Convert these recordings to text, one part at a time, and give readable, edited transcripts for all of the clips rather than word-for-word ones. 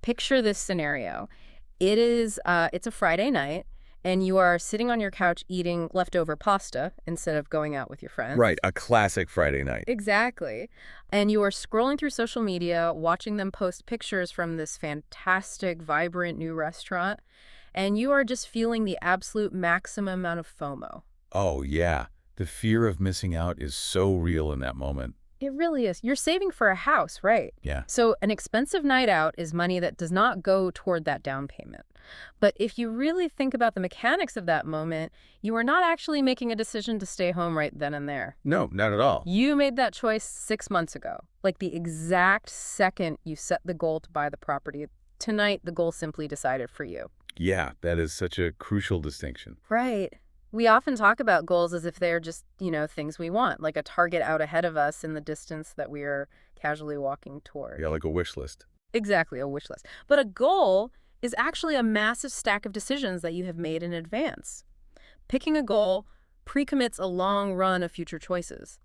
Picture this scenario. It's a Friday night, and you are sitting on your couch eating leftover pasta instead of going out with your friends. Right, a classic Friday night. Exactly. And you are scrolling through social media, watching them post pictures from this fantastic, vibrant new restaurant, and you are just feeling the absolute maximum amount of FOMO. Oh, yeah. The fear of missing out is so real in that moment. It really is. You're saving for a house, right? Yeah. So an expensive night out is money that does not go toward that down payment. But if you really think about the mechanics of that moment, you are not actually making a decision to stay home right then and there. No, not at all. You made that choice 6 months ago, like the exact second you set the goal to buy the property. Tonight, the goal simply decided for you. Yeah, that is such a crucial distinction. Right. We often talk about goals as if they're just, things we want, like a target out ahead of us in the distance that we are casually walking toward. Yeah, like a wish list. Exactly, a wish list. But a goal is actually a massive stack of decisions that you have made in advance. Picking a goal pre-commits a long run of future choices,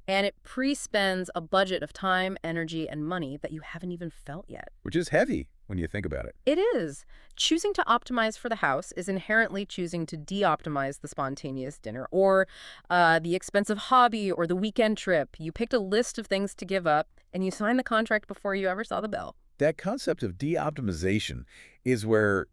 and it pre-spends a budget of time, energy, and money that you haven't even felt yet. Which is heavy when you think about it. It is. Choosing to optimize for the house is inherently choosing to de-optimize the spontaneous dinner or the expensive hobby or the weekend trip. You picked a list of things to give up, and you signed the contract before you ever saw the bell. That concept of de-optimization is where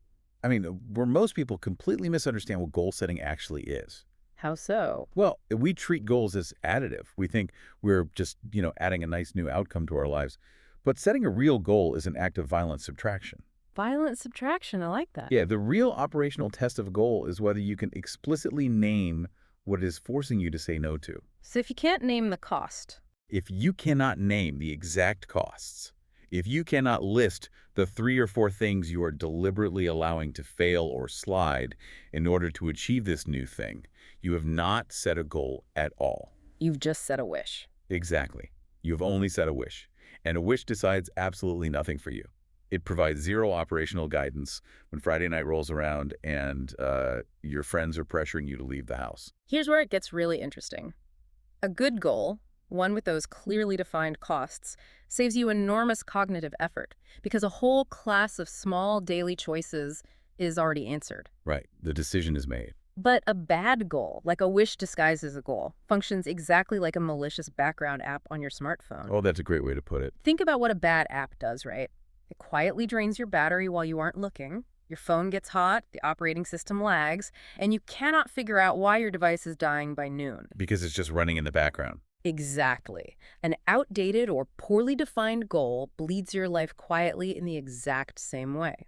most people completely misunderstand what goal setting actually is. How so? Well, we treat goals as additive. We think we're just, adding a nice new outcome to our lives. But setting a real goal is an act of violent subtraction. Violent subtraction, I like that. Yeah, the real operational test of a goal is whether you can explicitly name what it is forcing you to say no to. So if you can't name the cost. If you cannot name the exact costs, if you cannot list the 3 or 4 things you are deliberately allowing to fail or slide in order to achieve this new thing, you have not set a goal at all. You've just set a wish. Exactly. You've only set a wish. And a wish decides absolutely nothing for you. It provides zero operational guidance when Friday night rolls around and your friends are pressuring you to leave the house. Here's where it gets really interesting. A good goal, one with those clearly defined costs, saves you enormous cognitive effort because a whole class of small daily choices is already answered. Right. The decision is made. But a bad goal, like a wish disguised as a goal, functions exactly like a malicious background app on your smartphone. Oh, that's a great way to put it. Think about what a bad app does, right? It quietly drains your battery while you aren't looking. Your phone gets hot, the operating system lags, and you cannot figure out why your device is dying by noon. Because it's just running in the background. Exactly. An outdated or poorly defined goal bleeds your life quietly in the exact same way.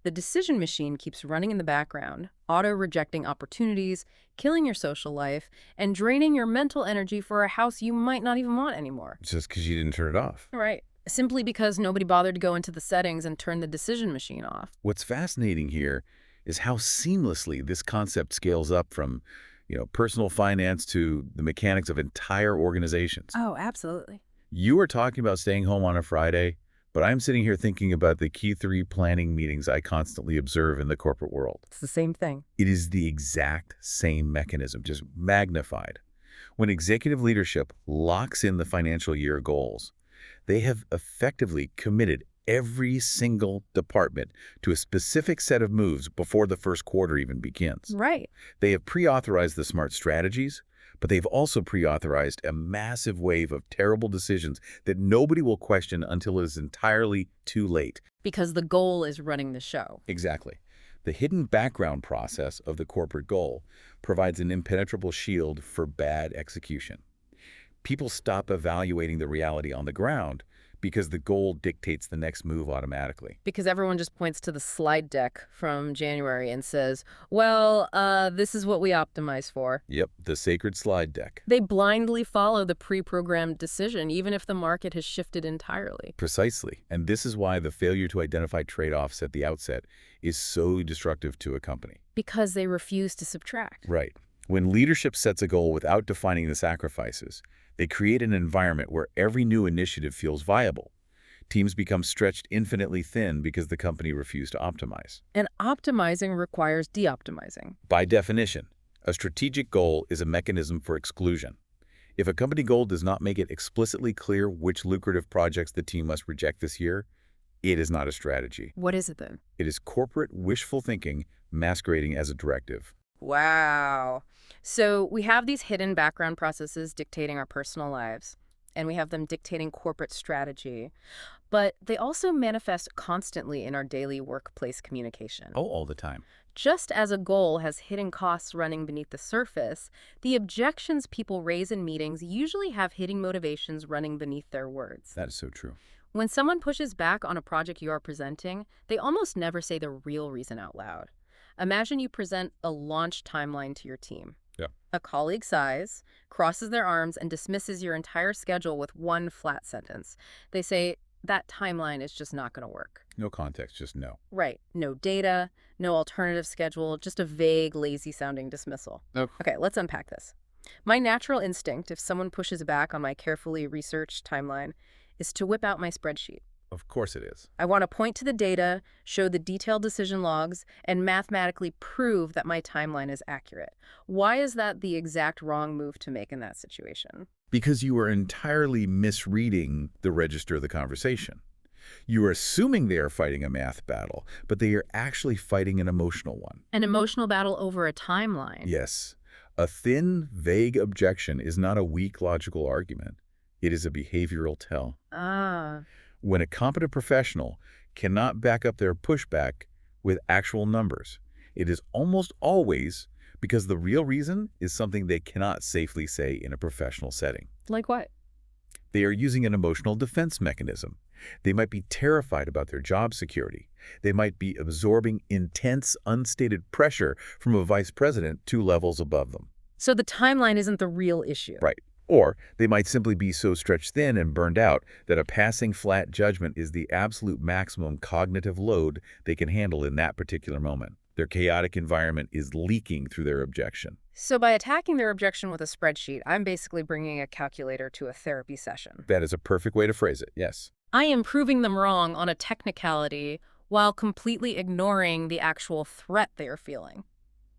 The decision machine keeps running in the background, auto-rejecting opportunities, killing your social life, and draining your mental energy for a house you might not even want anymore. Just because you didn't turn it off. Right. Simply because nobody bothered to go into the settings and turn the decision machine off. What's fascinating here is how seamlessly this concept scales up from, personal finance to the mechanics of entire organizations. Oh, absolutely. You are talking about staying home on a Friday, but I'm sitting here thinking about the key 3 planning meetings I constantly observe in the corporate world. It's the same thing. It is the exact same mechanism, just magnified. When executive leadership locks in the financial year goals, they have effectively committed every single department to a specific set of moves before the first quarter even begins. Right. They have pre-authorized the smart strategies, but they've also pre-authorized a massive wave of terrible decisions that nobody will question until it is entirely too late. Because the goal is running the show. Exactly. The hidden background process of the corporate goal provides an impenetrable shield for bad execution. People stop evaluating the reality on the ground because the goal dictates the next move automatically. Because everyone just points to the slide deck from January and says, well, this is what we optimize for. Yep, the sacred slide deck. They blindly follow the pre-programmed decision, even if the market has shifted entirely. Precisely. And this is why the failure to identify trade-offs at the outset is so destructive to a company. Because they refuse to subtract. Right. When leadership sets a goal without defining the sacrifices, they create an environment where every new initiative feels viable. Teams become stretched infinitely thin because the company refused to optimize. And optimizing requires de-optimizing. By definition, a strategic goal is a mechanism for exclusion. If a company goal does not make it explicitly clear which lucrative projects the team must reject this year, It is not a strategy. What is it then? It is corporate wishful thinking masquerading as a directive. Wow. So we have these hidden background processes dictating our personal lives, and we have them dictating corporate strategy. But they also manifest constantly in our daily workplace communication. Oh, all the time. Just as a goal has hidden costs running beneath the surface, the objections people raise in meetings usually have hidden motivations running beneath their words. That is so true. When someone pushes back on a project you are presenting, they almost never say the real reason out loud. Imagine you present a launch timeline to your team. Yeah. A colleague sighs, crosses their arms, and dismisses your entire schedule with one flat sentence. They say, that timeline is just not going to work. No context, just no. Right. No data, no alternative schedule, just a vague, lazy-sounding dismissal. Nope. Okay, let's unpack this. My natural instinct, if someone pushes back on my carefully researched timeline, is to whip out my spreadsheet. Of course it is. I want to point to the data, show the detailed decision logs, and mathematically prove that my timeline is accurate. Why is that the exact wrong move to make in that situation? Because you are entirely misreading the register of the conversation. You are assuming they are fighting a math battle, but they are actually fighting an emotional one. An emotional battle over a timeline. Yes. A thin, vague objection is not a weak logical argument. It is a behavioral tell. Ah. When a competent professional cannot back up their pushback with actual numbers, it is almost always because the real reason is something they cannot safely say in a professional setting. Like what? They are using an emotional defense mechanism. They might be terrified about their job security. They might be absorbing intense, unstated pressure from a vice president 2 levels above them. So the timeline isn't the real issue. Right. Or they might simply be so stretched thin and burned out that a passing flat judgment is the absolute maximum cognitive load they can handle in that particular moment. Their chaotic environment is leaking through their objection. So by attacking their objection with a spreadsheet, I'm basically bringing a calculator to a therapy session. That is a perfect way to phrase it, yes. I am proving them wrong on a technicality while completely ignoring the actual threat they are feeling.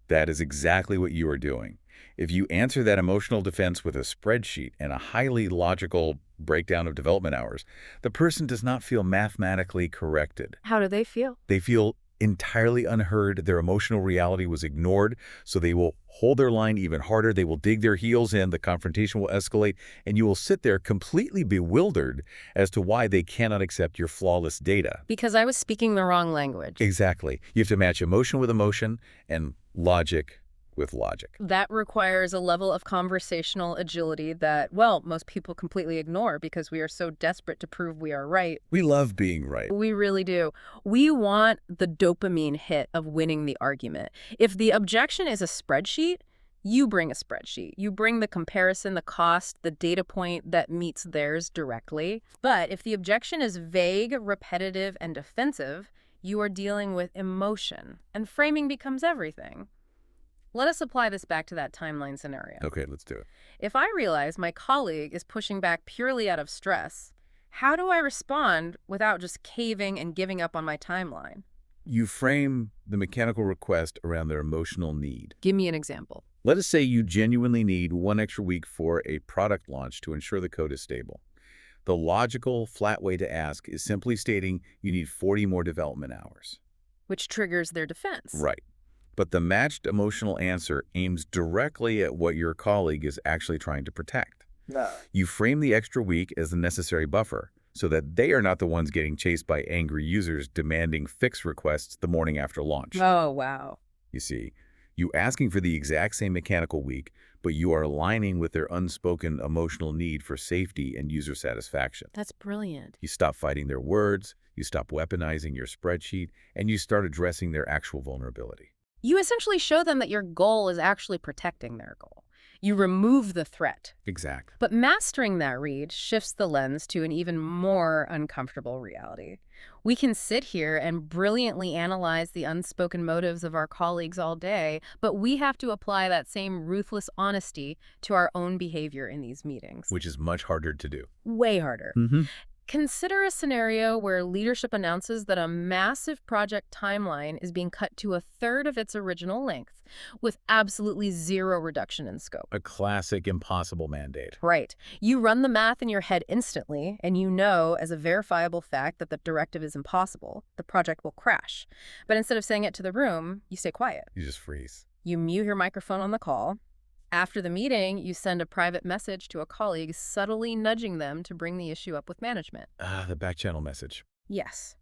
That is exactly what you are doing. If you answer that emotional defense with a spreadsheet and a highly logical breakdown of development hours, the person does not feel mathematically corrected. How do they feel? They feel entirely unheard. Their emotional reality was ignored, so they will hold their line even harder. They will dig their heels in. The confrontation will escalate, and you will sit there completely bewildered as to why they cannot accept your flawless data. Because I was speaking the wrong language. Exactly. You have to match emotion with emotion and logic with logic. That requires a level of conversational agility that, well, most people completely ignore because we are so desperate to prove we are right. We love being right. We really do. We want the dopamine hit of winning the argument. If the objection is a spreadsheet, you bring a spreadsheet. You bring the comparison, the cost, the data point that meets theirs directly. But if the objection is vague, repetitive, and defensive, you are dealing with emotion, and framing becomes everything. Let us apply this back to that timeline scenario. Okay, let's do it. If I realize my colleague is pushing back purely out of stress, how do I respond without just caving and giving up on my timeline? You frame the mechanical request around their emotional need. Give me an example. Let us say you genuinely need 1 extra week for a product launch to ensure the code is stable. The logical, flat way to ask is simply stating you need 40 more development hours. Which triggers their defense. Right. But the matched emotional answer aims directly at what your colleague is actually trying to protect. No. You frame the extra week as the necessary buffer so that they are not the ones getting chased by angry users demanding fix requests the morning after launch. Oh, wow. You see, you asking for the exact same mechanical week, but you are aligning with their unspoken emotional need for safety and user satisfaction. That's brilliant. You stop fighting their words, you stop weaponizing your spreadsheet, and you start addressing their actual vulnerability. You essentially show them that your goal is actually protecting their goal. You remove the threat. Exactly. But mastering that read shifts the lens to an even more uncomfortable reality. We can sit here and brilliantly analyze the unspoken motives of our colleagues all day, but we have to apply that same ruthless honesty to our own behavior in these meetings. Which is much harder to do. Way harder. Mm-hmm. Consider a scenario where leadership announces that a massive project timeline is being cut to a third of its original length, with absolutely zero reduction in scope. A classic impossible mandate. Right. You run the math in your head instantly, and you know as a verifiable fact that the directive is impossible. The project will crash. But instead of saying it to the room, you stay quiet. You just freeze. You mute your microphone on the call. After the meeting, you send a private message to a colleague, subtly nudging them to bring the issue up with management. Ah, the back channel message. Yes.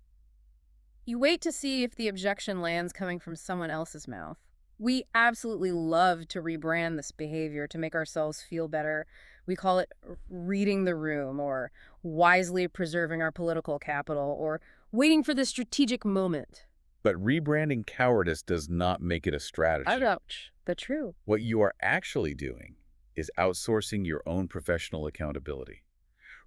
You wait to see if the objection lands coming from someone else's mouth. We absolutely love to rebrand this behavior to make ourselves feel better. We call it reading the room, or wisely preserving our political capital, or waiting for the strategic moment. But rebranding cowardice does not make it a strategy. Ouch, but true. What you are actually doing is outsourcing your own professional accountability.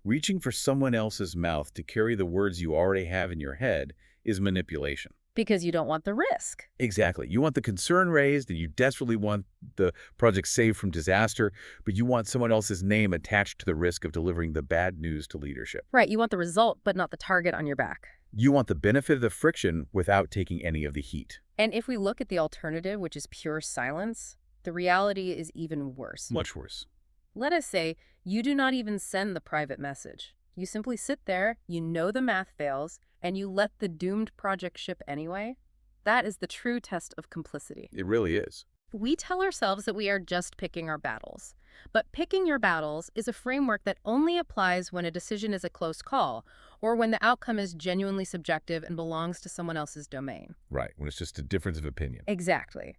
Reaching for someone else's mouth to carry the words you already have in your head is manipulation. Because you don't want the risk. Exactly. You want the concern raised and you desperately want the project saved from disaster, but you want someone else's name attached to the risk of delivering the bad news to leadership. Right, you want the result, but not the target on your back. You want the benefit of the friction without taking any of the heat. And if we look at the alternative, which is pure silence, the reality is even worse. Much worse. Let us say you do not even send the private message. You simply sit there, you know the math fails, and you let the doomed project ship anyway. That is the true test of complicity. It really is. We tell ourselves that we are just picking our battles. But picking your battles is a framework that only applies when a decision is a close call, or when the outcome is genuinely subjective and belongs to someone else's domain. Right, when it's just a difference of opinion. Exactly.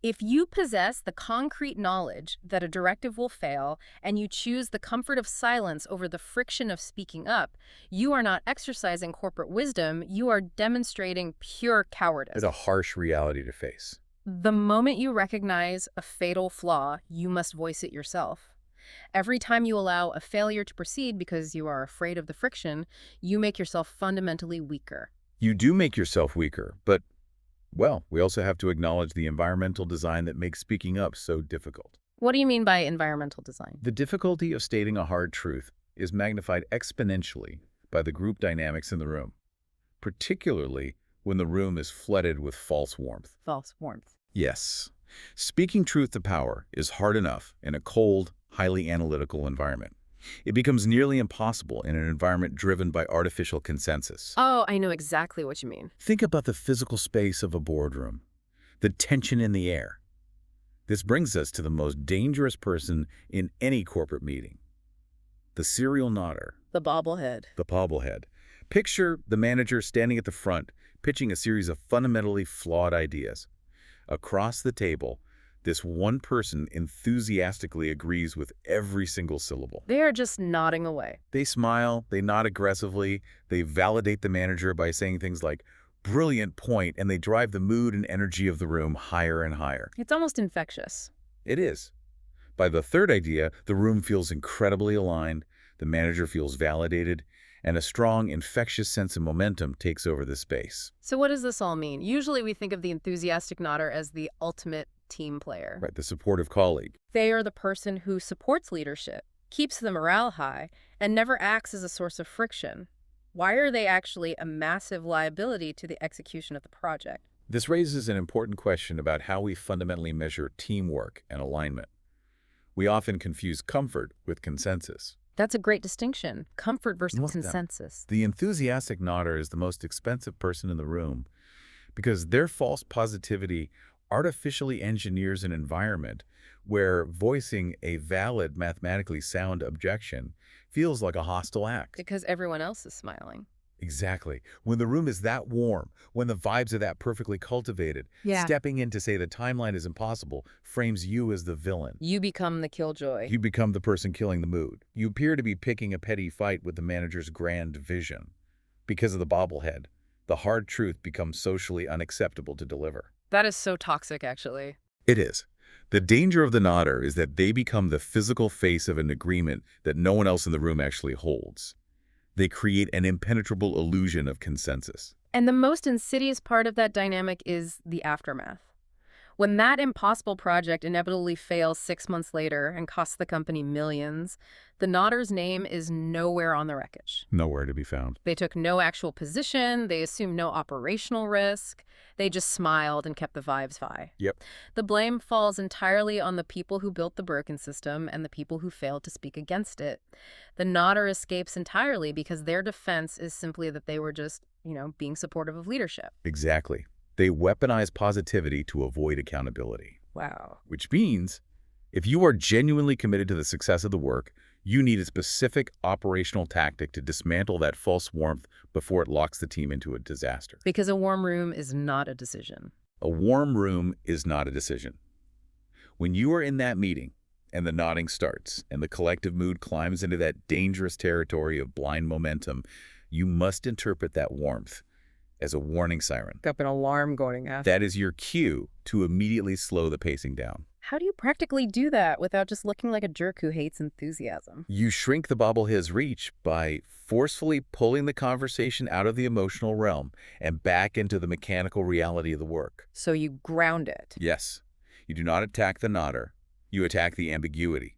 If you possess the concrete knowledge that a directive will fail, and you choose the comfort of silence over the friction of speaking up, you are not exercising corporate wisdom, you are demonstrating pure cowardice. It's a harsh reality to face. The moment you recognize a fatal flaw, you must voice it yourself. Every time you allow a failure to proceed because you are afraid of the friction, you make yourself fundamentally weaker. You do make yourself weaker, but, well, we also have to acknowledge the environmental design that makes speaking up so difficult. What do you mean by environmental design? The difficulty of stating a hard truth is magnified exponentially by the group dynamics in the room, particularly when the room is flooded with false warmth. False warmth. Yes. Speaking truth to power is hard enough in a cold, highly analytical environment. It becomes nearly impossible in an environment driven by artificial consensus. Oh, I know exactly what you mean. Think about the physical space of a boardroom, the tension in the air. This brings us to the most dangerous person in any corporate meeting, the serial nodder. The bobblehead. The bobblehead. Picture the manager standing at the front, pitching a series of fundamentally flawed ideas. Across the table, this one person enthusiastically agrees with every single syllable. They are just nodding away. They smile, they nod aggressively, they validate the manager by saying things like, "Brilliant point," and they drive the mood and energy of the room higher and higher. It's almost infectious. It is. By the third idea, the room feels incredibly aligned, the manager feels validated, and a strong, infectious sense of momentum takes over the space. So what does this all mean? Usually we think of the enthusiastic nodder as the ultimate team player. Right, the supportive colleague. They are the person who supports leadership, keeps the morale high, and never acts as a source of friction. Why are they actually a massive liability to the execution of the project? This raises an important question about how we fundamentally measure teamwork and alignment. We often confuse comfort with consensus. That's a great distinction. Comfort versus What's that? consensus. The enthusiastic nodder is the most expensive person in the room because their false positivity artificially engineers an environment where voicing a valid, mathematically sound objection feels like a hostile act. Because everyone else is smiling. Exactly. When the room is that warm, when the vibes are that perfectly cultivated, stepping in to say the timeline is impossible frames you as the villain. You become the killjoy. You become the person killing the mood. You appear to be picking a petty fight with the manager's grand vision. Because of the bobblehead, the hard truth becomes socially unacceptable to deliver. That is so toxic, actually. It is. The danger of the nodder is that they become the physical face of an agreement that no one else in the room actually holds. They create an impenetrable illusion of consensus. And the most insidious part of that dynamic is the aftermath. When that impossible project inevitably fails 6 months later and costs the company millions, the nodder's name is nowhere on the wreckage. Nowhere to be found. They took no actual position, they assumed no operational risk, they just smiled and kept the vibes high. Yep. The blame falls entirely on the people who built the broken system and the people who failed to speak against it. The nodder escapes entirely because their defense is simply that they were just, being supportive of leadership. Exactly. They weaponize positivity to avoid accountability. Wow. Which means, if you are genuinely committed to the success of the work, you need a specific operational tactic to dismantle that false warmth before it locks the team into a disaster. Because a warm room is not a decision. A warm room is not a decision. When you are in that meeting and the nodding starts and the collective mood climbs into that dangerous territory of blind momentum, you must interpret that warmth as a warning siren. Got an alarm going off. That is your cue to immediately slow the pacing down. How do you practically do that without just looking like a jerk who hates enthusiasm? You shrink the bobblehead's reach by forcefully pulling the conversation out of the emotional realm and back into the mechanical reality of the work. So you ground it. Yes, you do not attack the nodder. You attack the ambiguity.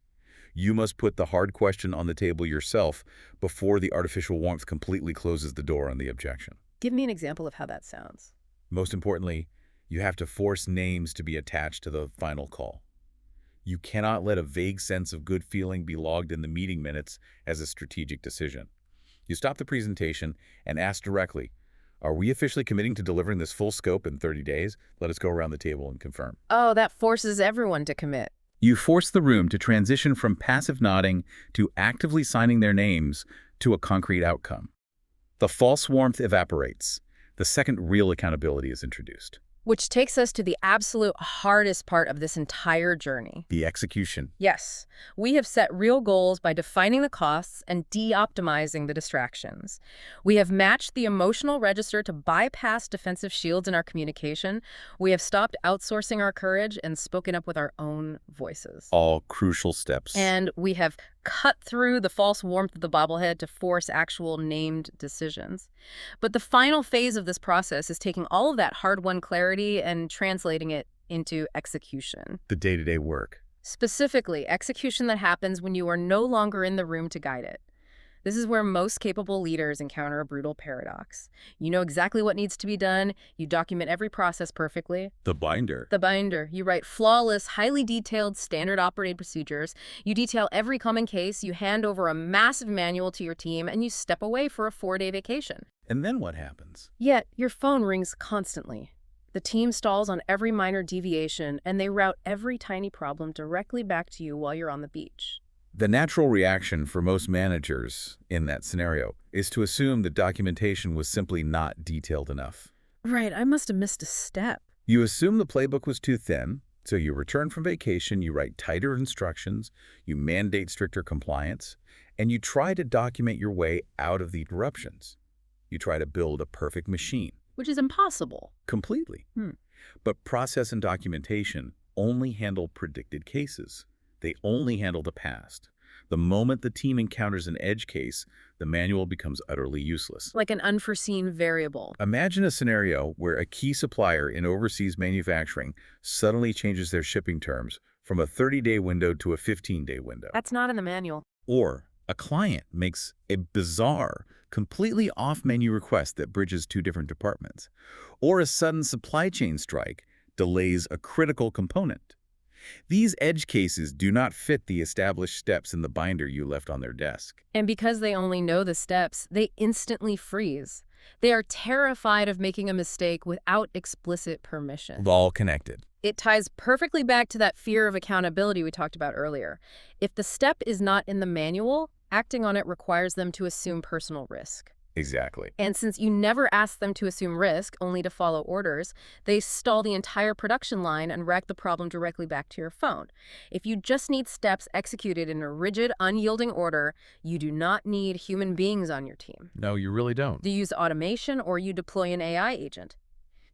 You must put the hard question on the table yourself before the artificial warmth completely closes the door on the objection. Give me an example of how that sounds. Most importantly, you have to force names to be attached to the final call. You cannot let a vague sense of good feeling be logged in the meeting minutes as a strategic decision. You stop the presentation and ask directly, are we officially committing to delivering this full scope in 30 days? Let us go around the table and confirm. Oh, that forces everyone to commit. You force the room to transition from passive nodding to actively signing their names to a concrete outcome. The false warmth evaporates. The second real accountability is introduced. Which takes us to the absolute hardest part of this entire journey. The execution. Yes, we have set real goals by defining the costs and de-optimizing the distractions. We have matched the emotional register to bypass defensive shields in our communication. We have stopped outsourcing our courage and spoken up with our own voices. All crucial steps. And we have cut through the false warmth of the bobblehead to force actual named decisions. But the final phase of this process is taking all of that hard-won clarity and translating it into execution. The day-to-day work. Specifically, execution that happens when you are no longer in the room to guide it. This is where most capable leaders encounter a brutal paradox. You know exactly what needs to be done. You document every process perfectly. The binder. The binder. You write flawless, highly detailed, standard operating procedures. You detail every common case. You hand over a massive manual to your team, and you step away for a 4-day vacation. And then what happens? Yet, your phone rings constantly. The team stalls on every minor deviation, and they route every tiny problem directly back to you while you're on the beach. The natural reaction for most managers in that scenario is to assume that documentation was simply not detailed enough. Right, I must have missed a step. You assume the playbook was too thin, so you return from vacation, you write tighter instructions, you mandate stricter compliance, and you try to document your way out of the interruptions. You try to build a perfect machine. Which is impossible. Completely. But process and documentation only handle predicted cases. They only handle the past. The moment the team encounters an edge case, the manual becomes utterly useless. Like an unforeseen variable. Imagine a scenario where a key supplier in overseas manufacturing suddenly changes their shipping terms from a 30-day window to a 15-day window. That's not in the manual. Or a client makes a bizarre, completely off-menu request that bridges two different departments. Or a sudden supply chain strike delays a critical component. These edge cases do not fit the established steps in the binder you left on their desk. And because they only know the steps, they instantly freeze. They are terrified of making a mistake without explicit permission. All connected. It ties perfectly back to that fear of accountability we talked about earlier. If the step is not in the manual, acting on it requires them to assume personal risk. Exactly. And since you never ask them to assume risk, only to follow orders, they stall the entire production line and wreck the problem directly back to your phone. If you just need steps executed in a rigid, unyielding order, you do not need human beings on your team. No, you really don't. You use automation or you deploy an AI agent.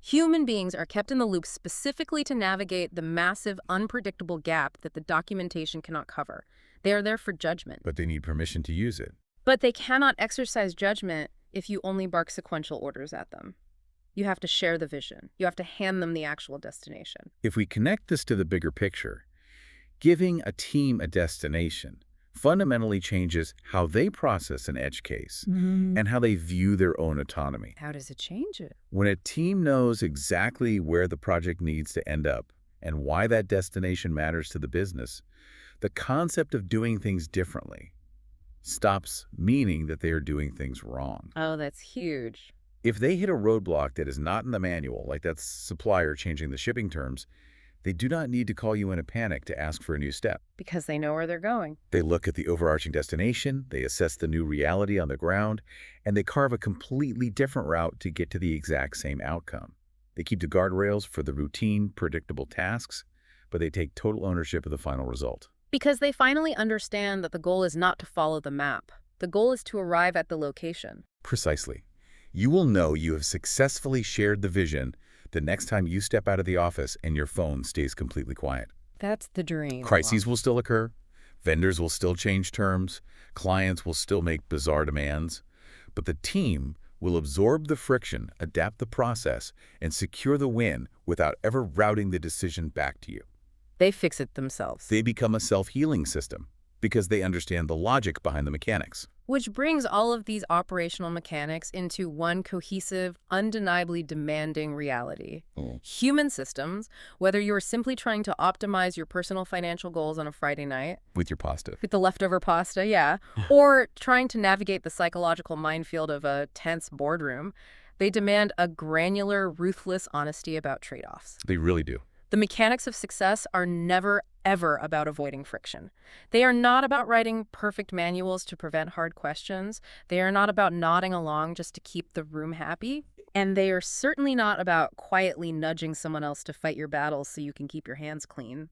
Human beings are kept in the loop specifically to navigate the massive, unpredictable gap that the documentation cannot cover. They are there for judgment. But they need permission to use it. But they cannot exercise judgment if you only bark sequential orders at them. You have to share the vision. You have to hand them the actual destination. If we connect this to the bigger picture, giving a team a destination fundamentally changes how they process an edge case and how they view their own autonomy. How does it change it? When a team knows exactly where the project needs to end up and why that destination matters to the business, the concept of doing things differently stops meaning that they are doing things wrong. Oh, that's huge. If they hit a roadblock that is not in the manual, like that supplier changing the shipping terms, they do not need to call you in a panic to ask for a new step. Because they know where they're going. They look at the overarching destination, they assess the new reality on the ground, and they carve a completely different route to get to the exact same outcome. They keep the guardrails for the routine, predictable tasks, but they take total ownership of the final result. Because they finally understand that the goal is not to follow the map. The goal is to arrive at the location. Precisely. You will know you have successfully shared the vision the next time you step out of the office and your phone stays completely quiet. That's the dream. Crises will still occur, vendors will still change terms, clients will still make bizarre demands, but the team will absorb the friction, adapt the process, and secure the win without ever routing the decision back to you. They fix it themselves. They become a self-healing system because they understand the logic behind the mechanics. Which brings all of these operational mechanics into one cohesive, undeniably demanding reality. Human systems, whether you're simply trying to optimize your personal financial goals on a Friday night, With your pasta. with the leftover pasta, yeah, or trying to navigate the psychological minefield of a tense boardroom, they demand a granular, ruthless honesty about trade-offs. They really do. The mechanics of success are never, ever about avoiding friction. They are not about writing perfect manuals to prevent hard questions. They are not about nodding along just to keep the room happy. And they are certainly not about quietly nudging someone else to fight your battles so you can keep your hands clean.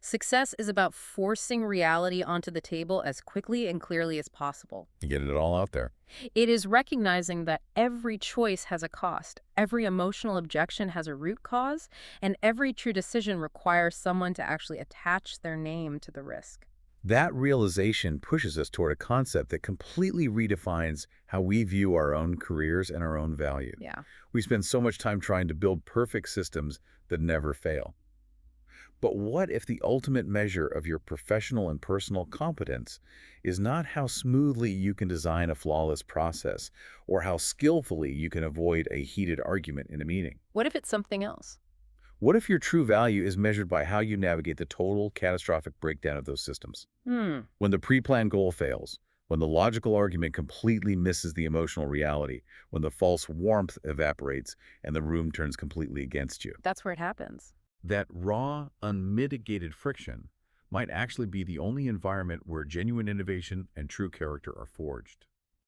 Success is about forcing reality onto the table as quickly and clearly as possible. You get it all out there. It is recognizing that every choice has a cost, every emotional objection has a root cause, and every true decision requires someone to actually attach their name to the risk. That realization pushes us toward a concept that completely redefines how we view our own careers and our own value. Yeah. We spend so much time trying to build perfect systems that never fail. But what if the ultimate measure of your professional and personal competence is not how smoothly you can design a flawless process or how skillfully you can avoid a heated argument in a meeting? What if it's something else? What if your true value is measured by how you navigate the total catastrophic breakdown of those systems? When the pre-planned goal fails, when the logical argument completely misses the emotional reality, when the false warmth evaporates and the room turns completely against you. That's where it happens. That raw, unmitigated friction might actually be the only environment where genuine innovation and true character are forged.